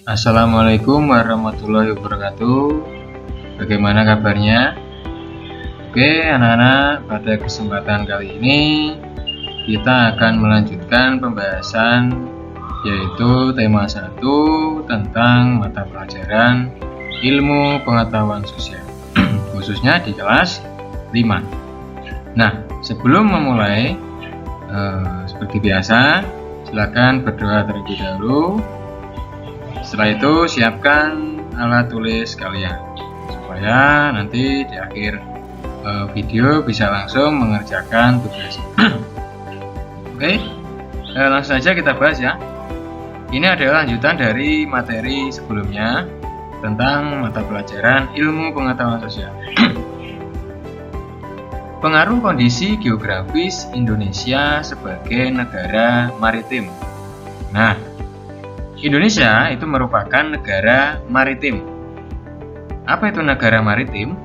Assalamualaikum warahmatullahi wabarakatuh. Bagaimana kabarnya? Oke anak-anak, pada kesempatan kali ini kita akan melanjutkan pembahasan yaitu tema 1 tentang mata pelajaran ilmu pengetahuan sosial khususnya di kelas 5. Nah, sebelum memulai seperti biasa silakan berdoa terlebih dahulu. Setelah itu siapkan alat tulis kalian supaya nanti di akhir video bisa langsung mengerjakan tugas. Oke, langsung saja kita bahas ya. Ini adalah lanjutan dari materi sebelumnya tentang mata pelajaran ilmu pengetahuan sosial. Pengaruh kondisi geografis Indonesia sebagai negara maritim. Nah, Indonesia itu merupakan negara maritim. Apa itu negara maritim?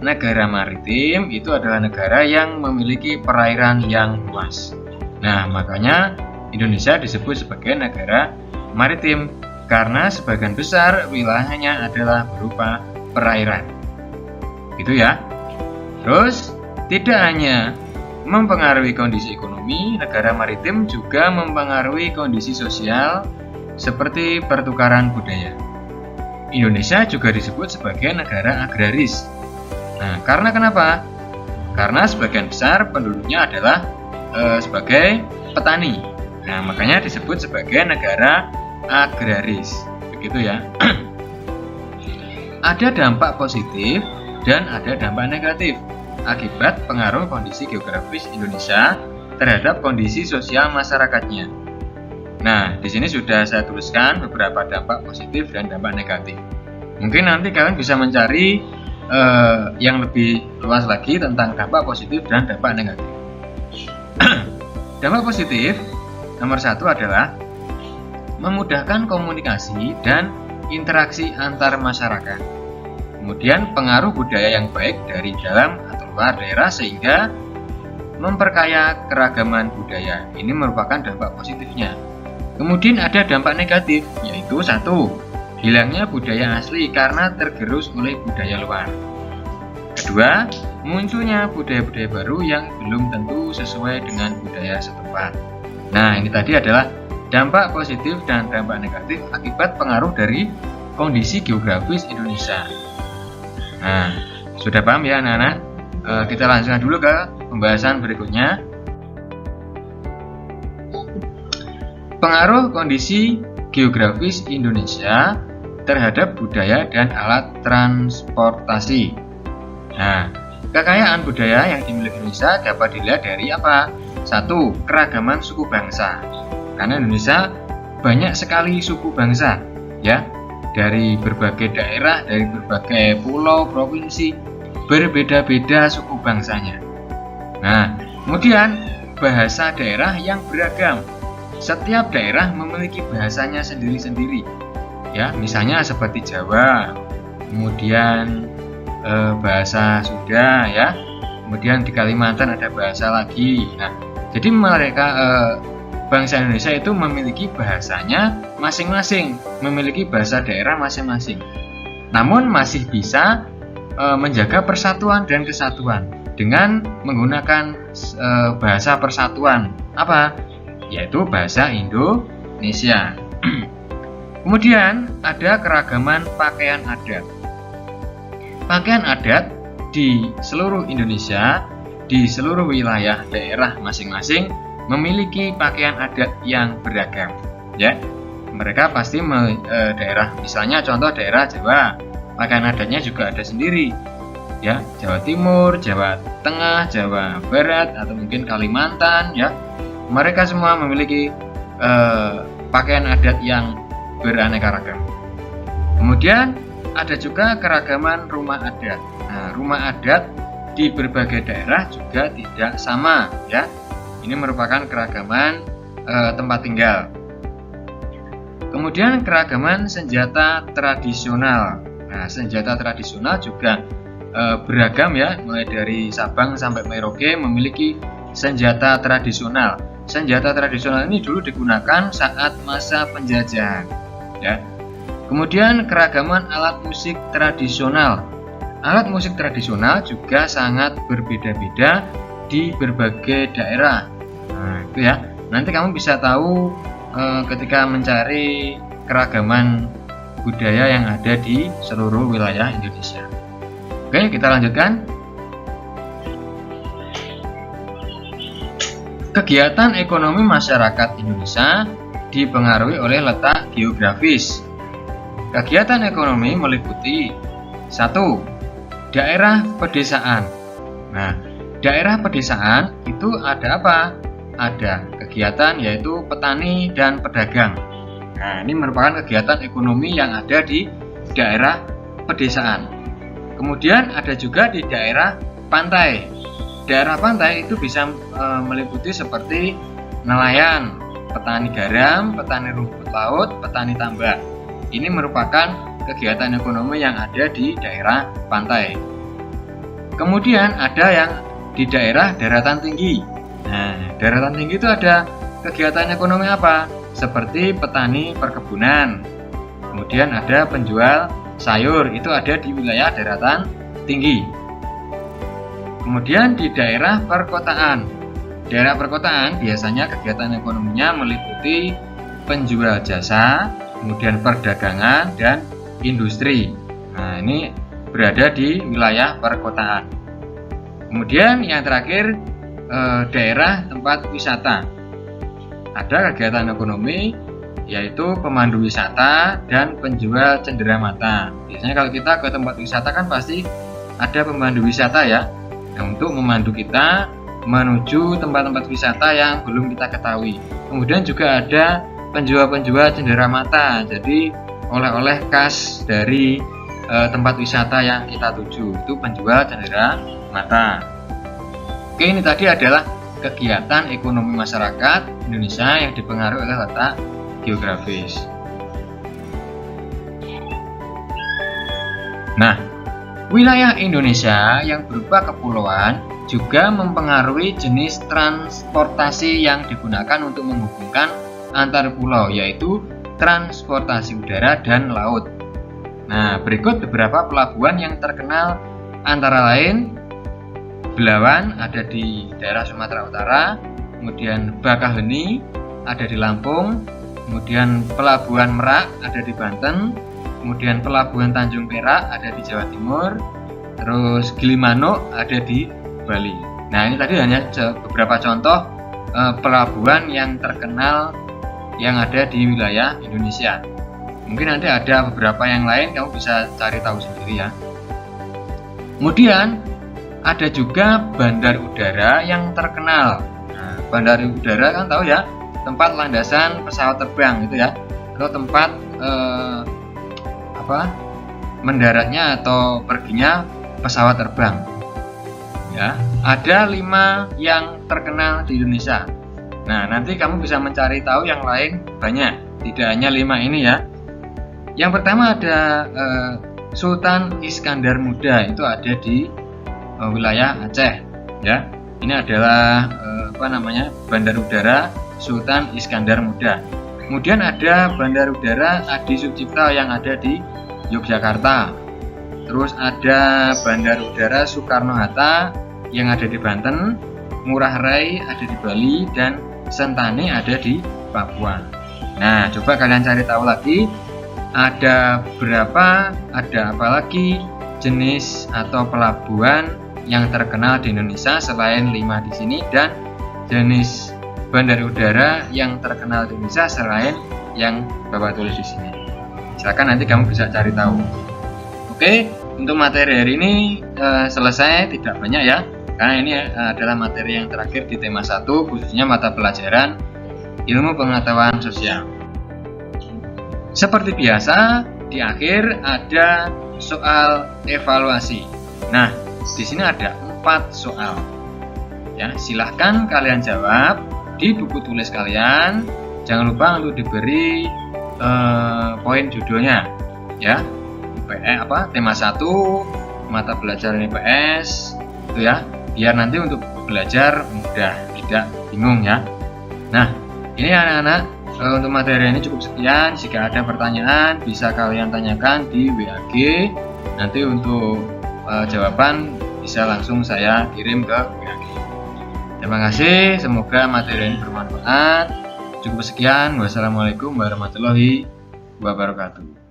Negara maritim itu adalah negara yang memiliki perairan yang luas. Nah, makanya Indonesia disebut sebagai negara maritim karena sebagian besar wilayahnya adalah berupa perairan. Gitu ya. Terus tidak hanya mempengaruhi kondisi ekonomi, negara maritim juga mempengaruhi kondisi sosial seperti pertukaran budaya. Indonesia juga disebut sebagai negara agraris. Nah, karena kenapa? Karena sebagian besar penduduknya adalah sebagai petani. Nah, makanya disebut sebagai negara agraris. Begitu ya. Ada dampak positif dan ada dampak negatif akibat pengaruh kondisi geografis Indonesia terhadap kondisi sosial masyarakatnya. Nah, di sini sudah saya tuliskan beberapa dampak positif dan dampak negatif. Mungkin nanti kalian bisa mencari yang lebih luas lagi tentang dampak positif dan dampak negatif. Dampak positif nomor 1 adalah memudahkan komunikasi dan interaksi antar masyarakat. Kemudian pengaruh budaya yang baik dari dalam atau luar daerah sehingga memperkaya keragaman budaya. Ini merupakan dampak positifnya. Kemudian ada dampak negatif, yaitu 1. Hilangnya budaya asli karena tergerus oleh budaya luar. Kedua, munculnya budaya-budaya baru yang belum tentu sesuai dengan budaya setempat. Nah, ini tadi adalah dampak positif dan dampak negatif akibat pengaruh dari kondisi geografis Indonesia. Nah, sudah paham ya anak-anak? Kita lanjutkan dulu ke pembahasan berikutnya. Pengaruh kondisi geografis Indonesia terhadap budaya dan alat transportasi. Nah, kekayaan budaya yang dimiliki Indonesia dapat dilihat dari apa? 1. Keragaman suku bangsa. Karena Indonesia banyak sekali suku bangsa, ya, dari berbagai daerah, dari berbagai pulau, provinsi, berbeda-beda suku bangsanya. Nah, kemudian bahasa daerah yang beragam. Setiap daerah memiliki bahasanya sendiri-sendiri. Ya, misalnya seperti Jawa, kemudian bahasa Sunda, ya. Kemudian di Kalimantan ada bahasa lagi. Nah, jadi mereka bangsa Indonesia itu memiliki bahasanya masing-masing, memiliki bahasa daerah masing-masing. Namun masih bisa menjaga persatuan dan kesatuan dengan menggunakan bahasa persatuan. Apa? Yaitu bahasa Indonesia. Kemudian ada keragaman pakaian adat. Pakaian adat di seluruh Indonesia, di seluruh wilayah daerah masing-masing memiliki pakaian adat yang beragam. Ya, mereka pasti daerah, misalnya contoh daerah Jawa, pakaian adatnya juga ada sendiri. Ya, Jawa Timur, Jawa Tengah, Jawa Barat, atau mungkin Kalimantan, ya. Mereka semua memiliki pakaian adat yang beraneka ragam. Kemudian ada juga keragaman rumah adat. Nah, rumah adat di berbagai daerah juga tidak sama, ya. Ini merupakan keragaman tempat tinggal. Kemudian keragaman senjata tradisional. Nah, senjata tradisional juga beragam ya, mulai dari Sabang sampai Merauke memiliki senjata tradisional. Senjata tradisional ini dulu digunakan saat masa penjajahan, ya. Kemudian keragaman alat musik tradisional. Alat musik tradisional juga sangat berbeda-beda di berbagai daerah. Nah, itu ya. Nanti kamu bisa tahu ketika mencari keragaman budaya yang ada di seluruh wilayah Indonesia. Oke, kita lanjutkan. Kegiatan ekonomi masyarakat Indonesia dipengaruhi oleh letak geografis. Kegiatan ekonomi meliputi 1. Daerah pedesaan. Nah, daerah pedesaan itu ada apa? Ada kegiatan yaitu petani dan pedagang. Nah, ini merupakan kegiatan ekonomi yang ada di daerah pedesaan. Kemudian ada juga di daerah pantai. Daerah pantai itu bisa meliputi seperti nelayan, petani garam, petani rumput laut, petani tambak. Ini merupakan kegiatan ekonomi yang ada di daerah pantai. Kemudian ada yang di daerah daratan tinggi. Nah, daratan tinggi itu ada kegiatan ekonomi apa? Seperti petani perkebunan. Kemudian ada penjual sayur, itu ada di wilayah daratan tinggi. Kemudian di daerah perkotaan. Daerah perkotaan biasanya kegiatan ekonominya meliputi penjual jasa, kemudian perdagangan dan industri. Nah, ini berada di wilayah perkotaan. Kemudian yang terakhir daerah tempat wisata. Ada kegiatan ekonomi yaitu pemandu wisata dan penjual cenderamata. Biasanya kalau kita ke tempat wisata kan pasti ada pemandu wisata ya. Nah, untuk memandu kita menuju tempat-tempat wisata yang belum kita ketahui. Kemudian juga ada penjual-penjual cenderamata. Jadi oleh-oleh khas dari tempat wisata yang kita tuju itu penjual cenderamata. Oke, ini tadi adalah kegiatan ekonomi masyarakat Indonesia yang dipengaruhi oleh letak geografis. Nah, wilayah Indonesia yang berupa kepulauan juga mempengaruhi jenis transportasi yang digunakan untuk menghubungkan antar pulau, yaitu transportasi udara dan laut. Nah, berikut beberapa pelabuhan yang terkenal antara lain Belawan ada di daerah Sumatera Utara, kemudian Bakaheni ada di Lampung, kemudian Pelabuhan Merak ada di Banten, kemudian Pelabuhan Tanjung Perak ada di Jawa Timur, terus Gilimanuk ada di Bali. Nah, ini tadi hanya beberapa contoh pelabuhan yang terkenal yang ada di wilayah Indonesia. Mungkin nanti ada beberapa yang lain, kamu bisa cari tahu sendiri ya. Kemudian ada juga bandar udara yang terkenal. Nah, bandar udara kan tahu ya, tempat landasan pesawat terbang gitu ya, atau tempat mendaratnya atau perginya pesawat terbang. Ya, ada 5 yang terkenal di Indonesia. Nah, nanti kamu bisa mencari tahu yang lain banyak, tidak hanya 5 ini ya. Yang pertama ada Sultan Iskandar Muda, itu ada di wilayah Aceh ya. Ini adalah bandar udara Sultan Iskandar Muda. Kemudian ada bandar udara Adi Sucipto yang ada di Yogyakarta. Terus ada bandar udara Soekarno-Hatta yang ada di Banten, Ngurah Rai ada di Bali, dan Sentani ada di Papua. Nah, coba kalian cari tahu lagi ada berapa, ada apa lagi jenis atau pelabuhan yang terkenal di Indonesia selain 5 di sini, dan jenis bandar udara yang terkenal di Indonesia selain yang Bapak tulis di sini. Silakan nanti kamu bisa cari tahu. Oke, untuk materi hari ini selesai, tidak banyak ya, karena ini adalah materi yang terakhir di tema 1, khususnya mata pelajaran ilmu pengetahuan sosial. Seperti biasa, di akhir ada soal evaluasi. Nah, di sini ada 4 soal. Ya, silahkan kalian jawab di buku tulis kalian. Jangan lupa untuk diberi poin judulnya. Ya, tema 1, mata pelajaran IPS, itu ya. Biar nanti untuk belajar mudah, tidak bingung ya. Nah, ini anak-anak Untuk materi ini cukup sekian. Jika ada pertanyaan bisa kalian tanyakan di WAG. Nanti untuk jawaban bisa langsung saya kirim ke WAG. Terima kasih, semoga materi ini bermanfaat. Cukup sekian. Wassalamualaikum warahmatullahi wabarakatuh.